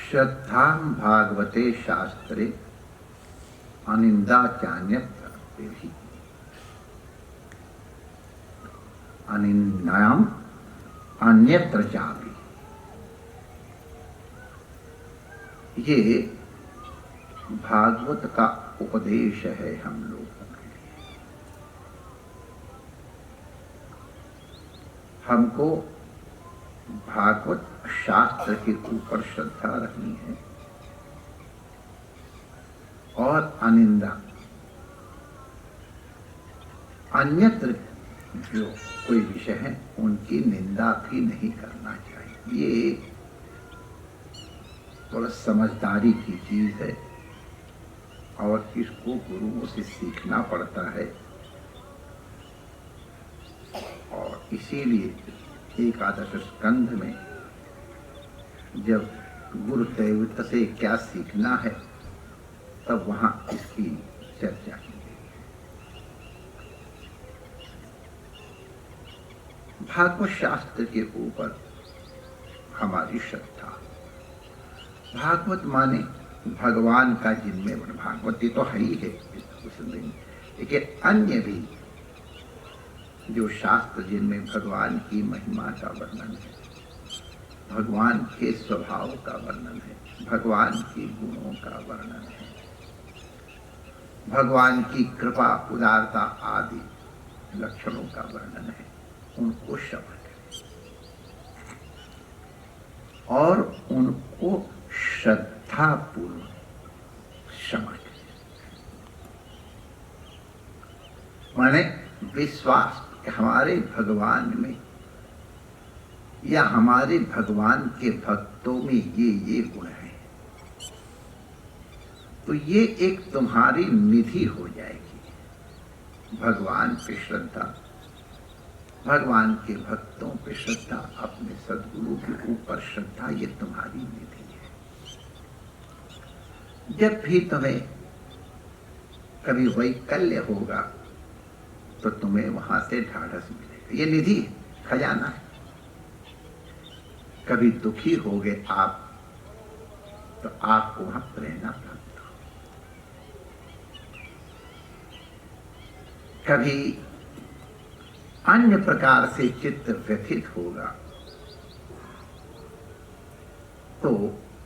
श्रद्धा भागवते शास्त्रे अनिंदा चान्यत्र भी अनिंदायाम अन्यत्र चापि। ये भागवत का उपदेश है हम लोगों के लिए। हमको भागवत शास्त्र के ऊपर श्रद्धा रखनी है और अनिंदा, अन्यत्र जो कोई विषय है उनकी निंदा भी नहीं करना चाहिए। ये थोड़ा समझदारी की चीज है और इसको गुरुओं से सीखना पड़ता है। और इसीलिए एकादश स्कंध में जब गुरु दैवत से क्या सीखना है तब वहां इसकी चर्चा की गई। भागवत शास्त्र के ऊपर हमारी श्रद्धा। भागवत माने भगवान का जिनमें भागवत ये तो है ही है, कुछ नहीं, लेकिन अन्य भी जो शास्त्र जिनमें भगवान की महिमा का वर्णन है, भगवान के स्वभाव का वर्णन है, भगवान के गुणों का वर्णन है, भगवान की कृपा उदारता आदि लक्षणों का वर्णन है, उनको श्रवण करें और उनको श्रद्धापूर्वक श्रवण करें। माने विश्वास हमारे भगवान में या हमारे भगवान के भक्तों में ये गुण है, तो ये एक तुम्हारी निधि हो जाएगी। भगवान पे श्रद्धा, भगवान के भक्तों पे श्रद्धा, अपने सद्गुरु के ऊपर श्रद्धा, ये तुम्हारी निधि है। जब भी तुम्हें कभी वैकल्य होगा तो तुम्हें वहां से ढाढ़स मिलेगा। ये निधि है, खजाना है। कभी दुखी होगे आप तो आपको वहां प्रेरणा प्राप्त हो। कभी अन्य प्रकार से चित्त व्यथित होगा तो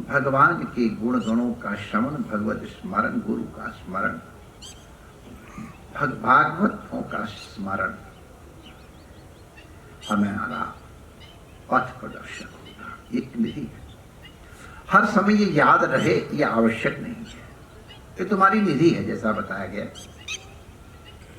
भगवान के गुण गणों का श्रवण, भगवत स्मरण, गुरु का स्मरण, भागवतों का स्मरण हमारा पथ प्रदर्शक होगा। एक निधि है, हर समय ये याद रहे ये आवश्यक नहीं है, ये तुम्हारी निधि है। जैसा बताया गया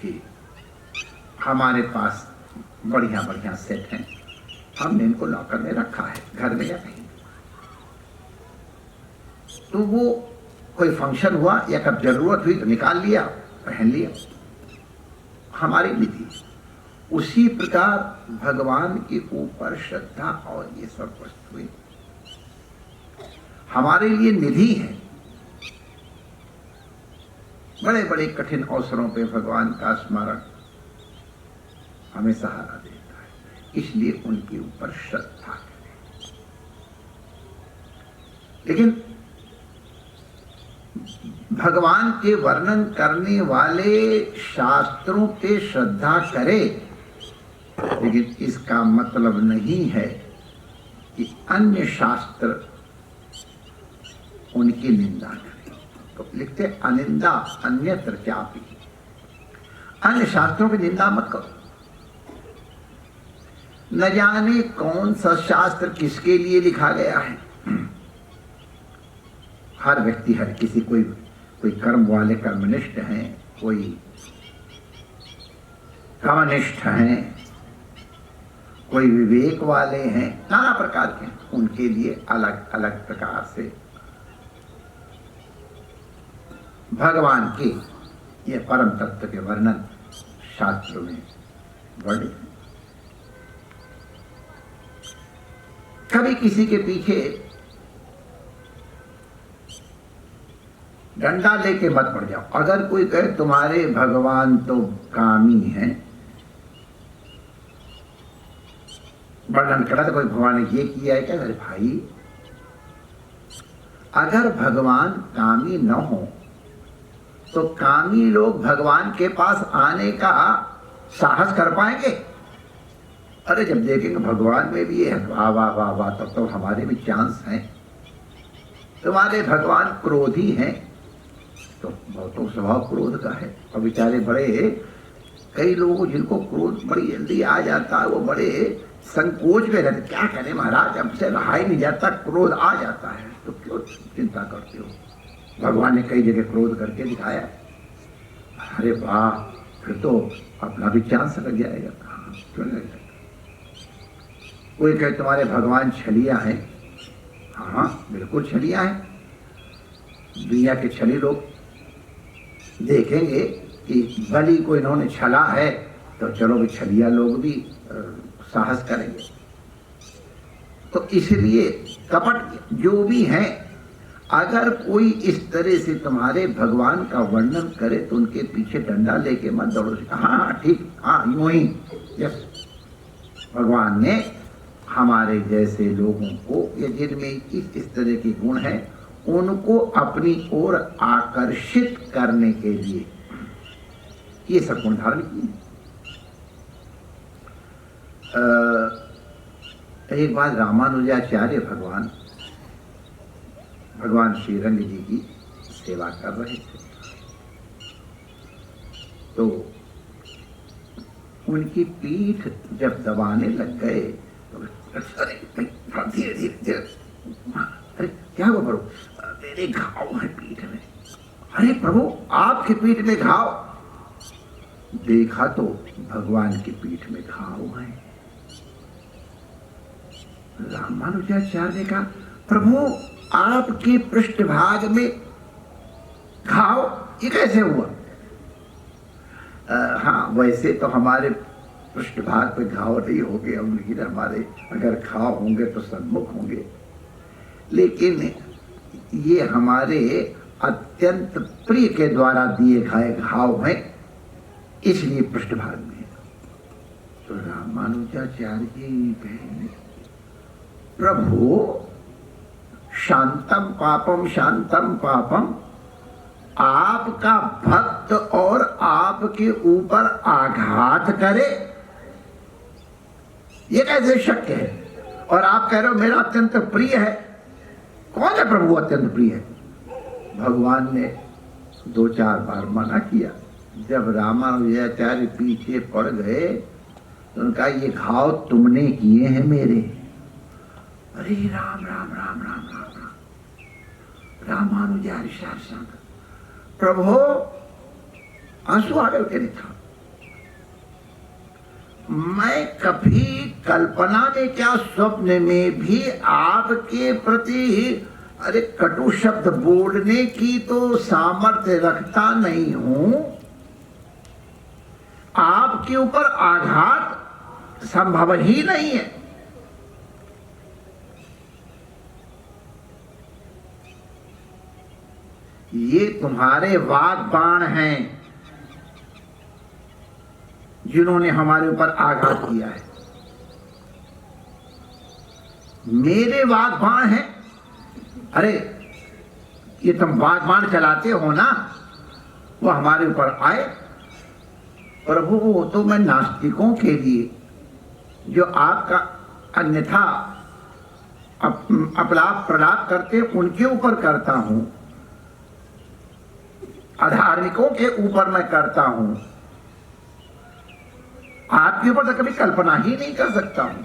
कि हमारे पास बढ़िया बढ़िया सेट हैं, हमने इनको लॉकर में रखा है, घर में या कहीं, तो वो कोई फंक्शन हुआ या कब जरूरत हुई तो निकाल लिया, पहन लिया, हमारी निधि। उसी प्रकार भगवान के ऊपर श्रद्धा और ये सब वस्तुएं हमारे लिए निधि है। बड़े बड़े कठिन अवसरों पे भगवान का स्मरण हमें सहारा देता है, इसलिए उनके ऊपर श्रद्धा करें। लेकिन भगवान के वर्णन करने वाले शास्त्रों पे श्रद्धा करें, लेकिन इसका मतलब नहीं है कि अन्य शास्त्र उनकी निंदा करें। तो लिखते अनिंदा अन्यत्र चापि, अन्य शास्त्रों की निंदा मत करो। न जाने कौन सा शास्त्र किसके लिए लिखा गया है। हर व्यक्ति, हर किसी, कोई कर्म वाले कर्मनिष्ठ हैं, कोई कामनिष्ठ हैं, कोई विवेक वाले हैं, नाना प्रकार के, उनके लिए अलग अलग प्रकार से भगवान के ये परम तत्व के वर्णन शास्त्रों में वर्णित है। कभी किसी के पीछे डंडा लेके मत पड़ जाओ। अगर कोई कहे तुम्हारे भगवान तो कामी हैं, वर्णन करा तो कोई भगवान ने ये किया है क्या? अरे भाई, अगर भगवान कामी न हो तो कामी लोग भगवान के पास आने का साहस कर पाएंगे? अरे जब देखेंगे भगवान में भी ये है, वाह वाह वाह वाह, तब तो हमारे भी चांस हैं। तुम्हारे भगवान क्रोधी हैं, तो बहुतों स्वभाव क्रोध का है। और बेचारे बड़े, कई लोगों जिनको क्रोध बड़ी जल्दी आ जाता है, वो बड़े संकोच में रहते, क्या करें महाराज, हमसे रहा ही नहीं जाता, क्रोध आ जाता है। तो क्यों चिंता करते हो? भगवान ने कई जगह क्रोध करके दिखाया। अरे वाह, फिर तो अपना भी चांस लग जाएगा। क्यों नहीं लग जाएगा? कोई कहे तुम्हारे भगवान छलिया हैं। हाँ बिल्कुल छलिया हैं। दुनिया के छली लोग देखेंगे कि बलि को इन्होंने छला है, तो चलो भी छलिया लोग भी साहस करेंगे। तो इसलिए कपट जो भी हैं, अगर कोई इस तरह से तुम्हारे भगवान का वर्णन करे तो उनके पीछे डंडा लेके मत दौड़ो। हाँ ठीक, हाँ यूं ही, यस, भगवान ने हमारे जैसे लोगों को, या जिनमें इस तरह के गुण हैं, उनको अपनी ओर आकर्षित करने के लिए ये सब गुण धारण किए। एक बार रामानुजाचार्य भगवान श्री रंग जी की सेवा कर रहे थे, तो उनकी पीठ जब दबाने लग गए तो अरे धीरे धीरे, अरे क्या हुआ प्रभु? मेरे घाव है पीठ में। अरे प्रभु आपकी पीठ में घाव? देखा तो भगवान की पीठ में घाव है। रामानुजाचार्य ने कहा, प्रभु आपके पृष्ठभाग में घाव ये कैसे हुआ? हाँ वैसे तो हमारे पृष्ठभाग पे घाव नहीं होंगे, लेकिन हमारे अगर घाव होंगे तो सन्मुख होंगे, लेकिन ये हमारे अत्यंत प्रिय के द्वारा दिए गए घाव हैं, इसलिए पृष्ठभाग में। तो रामानुजाचार्य जी कहेंगे, प्रभु शांतम पापम, आपका भक्त और आपके ऊपर आघात करे, ये कैसे शक्य है? और आप कह रहे हो मेरा अत्यंत प्रिय है। कौन है प्रभु अत्यंत प्रिय है? भगवान ने 2-4 बार मना किया। जब रामानुजाचार्य पीछे पड़ गए तो उनका ये घाव तुमने किए हैं मेरे। अरे राम राम राम राम राम राम, रामानुजाचार्य शासन, प्रभु आंसू आ गए नहीं था। मैं कभी कल्पना में क्या, स्वप्न में भी आपके प्रति अरे कटु शब्द बोलने की तो सामर्थ्य रखता नहीं हूं। आपके ऊपर आघात संभव ही नहीं है। ये तुम्हारे वाग बाण हैं जिन्होंने हमारे ऊपर आघात किया है। मेरे वाग बाण हैं। अरे ये तुम वाग बाण चलाते हो ना, वो हमारे ऊपर आए। प्रभु वो तो मैं नास्तिकों के लिए, जो आपका अन्यथा अपलाप प्रलाप करते उनके ऊपर करता हूं, अधार्मिकों के ऊपर मैं करता हूं, आपके ऊपर तो कभी कल्पना ही नहीं कर सकता हूं।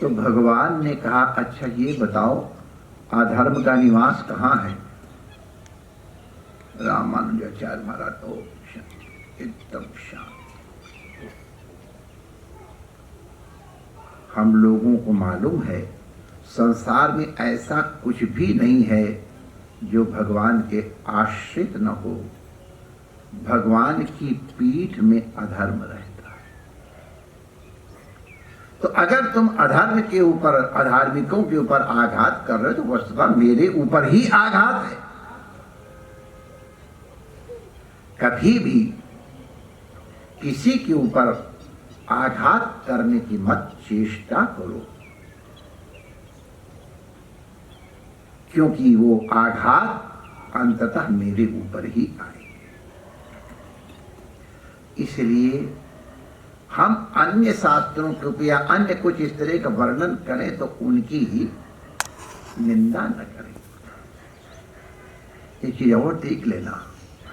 तो भगवान ने कहा, अच्छा ये बताओ अधर्म का निवास कहां है? रामानुजाचार्य महाराज तो एकदम शांत। हम लोगों को मालूम है संसार में ऐसा कुछ भी नहीं है जो भगवान के आश्रित न हो। भगवान की पीठ में अधर्म रहता है। तो अगर तुम अधर्म के ऊपर, अधार्मिकों के ऊपर आघात कर रहे हो, तो वस्तुतः मेरे ऊपर ही आघात है। कभी भी किसी के ऊपर आघात करने की मत चेष्टा करो। क्योंकि वो आघात अंततः मेरे ऊपर ही आए। इसलिए हम अन्य शास्त्रों के या अन्य कुछ इस तरह का वर्णन करें तो उनकी ही निंदा न करें। एक चीज और देख लेना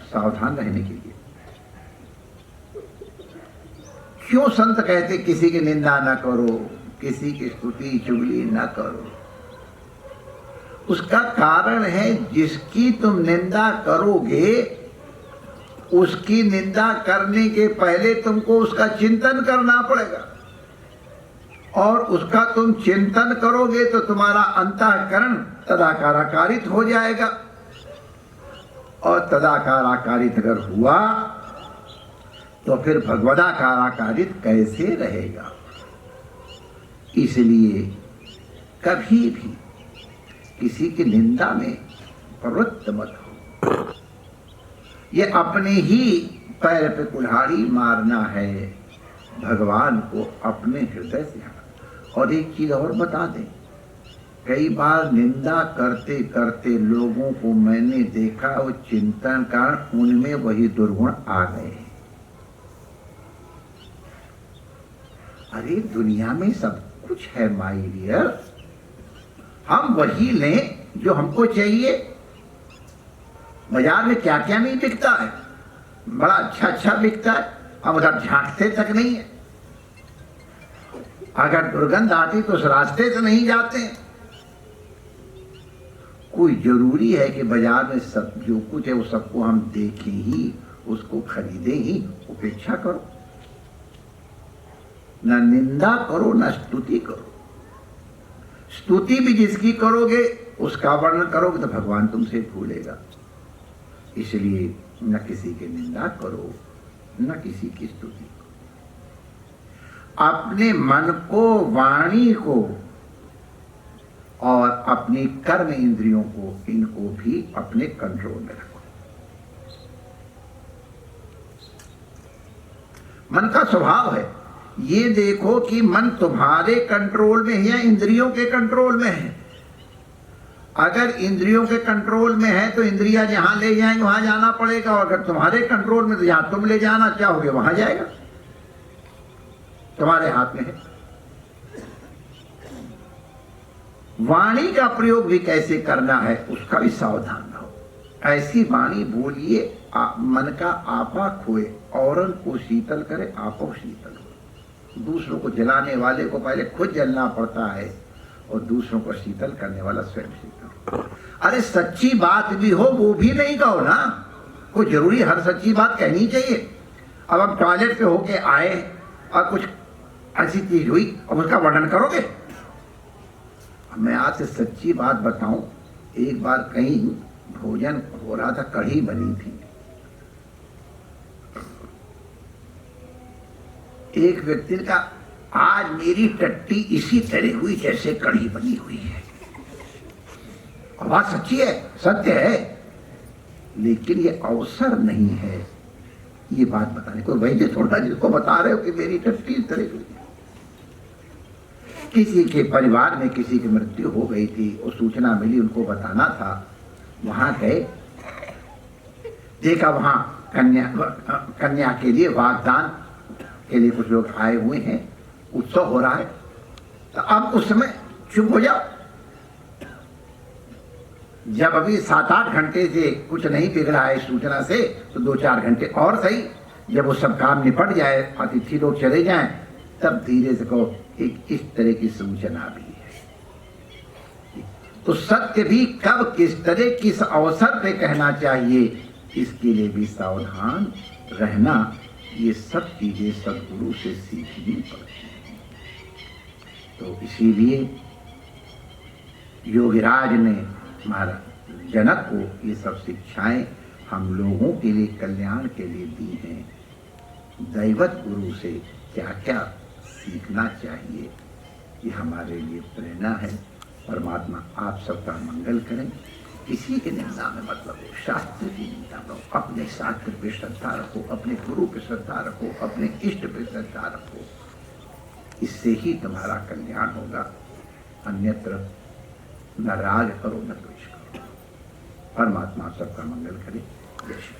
सावधान रहने के लिए। क्यों संत कहते किसी की निंदा न करो, किसी की स्तुति चुगली न करो? उसका कारण है जिसकी तुम निंदा करोगे उसकी निंदा करने के पहले तुमको उसका चिंतन करना पड़ेगा, और उसका तुम चिंतन करोगे तो तुम्हारा अंतःकरण तदाकाराकारित हो जाएगा, और तदाकाराकारित अगर हुआ तो फिर भगवदाकाराकारित कैसे रहेगा? इसलिए कभी भी किसी की निंदा में प्रवृत्त मत हो। ये अपने ही पैर पे कुल्हाड़ी मारना है भगवान को अपने हृदय से। और एक चीज और बता दें, कई बार निंदा करते करते लोगों को मैंने देखा वो चिंतन कारण उनमें वही दुर्गुण आ गए। अरे दुनिया में सब कुछ है माय डियर, हम वही लें जो हमको चाहिए। बाजार में क्या क्या नहीं बिकता है, बड़ा अच्छा अच्छा बिकता है, हम उधर झांकते तक नहीं है। अगर दुर्गंध आती तो उस रास्ते से नहीं जाते। कोई जरूरी है कि बाजार में सब जो कुछ है वो सबको हम देखें ही, उसको खरीदें ही? उपेक्षा करो, न निंदा करो न स्तुति करो। स्तुति भी जिसकी करोगे उसका वर्णन करोगे तो भगवान तुमसे भूलेगा। इसलिए न किसी की निंदा करो न किसी की स्तुति करो। अपने मन को, वाणी को और अपनी कर्म इंद्रियों को, इनको भी अपने कंट्रोल में रखो। मन का स्वभाव है, ये देखो कि मन तुम्हारे कंट्रोल में है या इंद्रियों के कंट्रोल में है। अगर इंद्रियों के कंट्रोल में है तो इंद्रियां जहां ले जाएंगे वहां जाना पड़ेगा, और अगर तुम्हारे कंट्रोल में तो जहां तुम ले जाना चाहोगे वहां जाएगा। तुम्हारे हाथ में है। वाणी का प्रयोग भी कैसे करना है उसका भी सावधान रहो। ऐसी वाणी बोलिए मन का आपा खोए, औरन को शीतल करे आपो शीतल हो। दूसरों को जलाने वाले को पहले खुद जलना पड़ता है, और दूसरों को शीतल करने वाला स्वयं शीतल। अरे सच्ची बात भी हो वो भी नहीं कहो ना, कोई जरूरी हर सच्ची बात कहनी चाहिए। अब हम टॉयलेट पे होके आए और कुछ ऐसी चीज हुई और उसका वर्णन करोगे? मैं आपसे सच्ची बात बताऊं, एक बार कहीं भोजन हो रहा था, कढ़ी बनी थी। एक व्यक्ति ने कहा आज मेरी टट्टी इसी तरह हुई जैसे कढ़ी बनी हुई है। और बात सच्ची है, सत्य है, लेकिन ये अवसर नहीं है ये बात बताने को। वैद्य थोड़ा जिसको बता रहे हो कि मेरी टट्टी इस तरह हुई है। किसी के परिवार में किसी की मृत्यु हो गई थी, वो सूचना मिली, उनको बताना था। वहां गए, देखा वहां कन्या के लिए वागदान के लिए कुछ लोग आए हुए हैं, उत्सव हो रहा है। तो अब उस समय चुप हो जाओ। जब अभी 7-8 घंटे से कुछ नहीं बिगड़ा है सूचना से, तो 2-4 घंटे और सही, जब वो सब काम निपट जाए, अतिथि लोग चले जाएं, तब धीरे से कहो एक इस तरह की सूचना भी है। तो सत्य भी कब किस तरह किस अवसर पे कहना चाहिए, इसके लिए भी सावधान रहना। ये सब चीजें सदगुरु से सीखनी पड़ती हैं। तो इसीलिए योगीराज ने महाराज जनक को ये सब शिक्षाएं हम लोगों के लिए कल्याण के लिए दी हैं। दैवत गुरु से क्या क्या सीखना चाहिए, ये हमारे लिए प्रेरणा है। परमात्मा आप सबका मंगल करें। किसी के निंदा में मतलब हो, शास्त्र की निंदा में हो, अपने शास्त्र पे श्रद्धा रखो, अपने गुरु पे श्रद्धा रखो, अपने इष्ट पे श्रद्धा रखो। इससे ही तुम्हारा कल्याण होगा। अन्यत्र न राग करो न द्वेष करो। परमात्मा सबका मंगल करे। जय श्री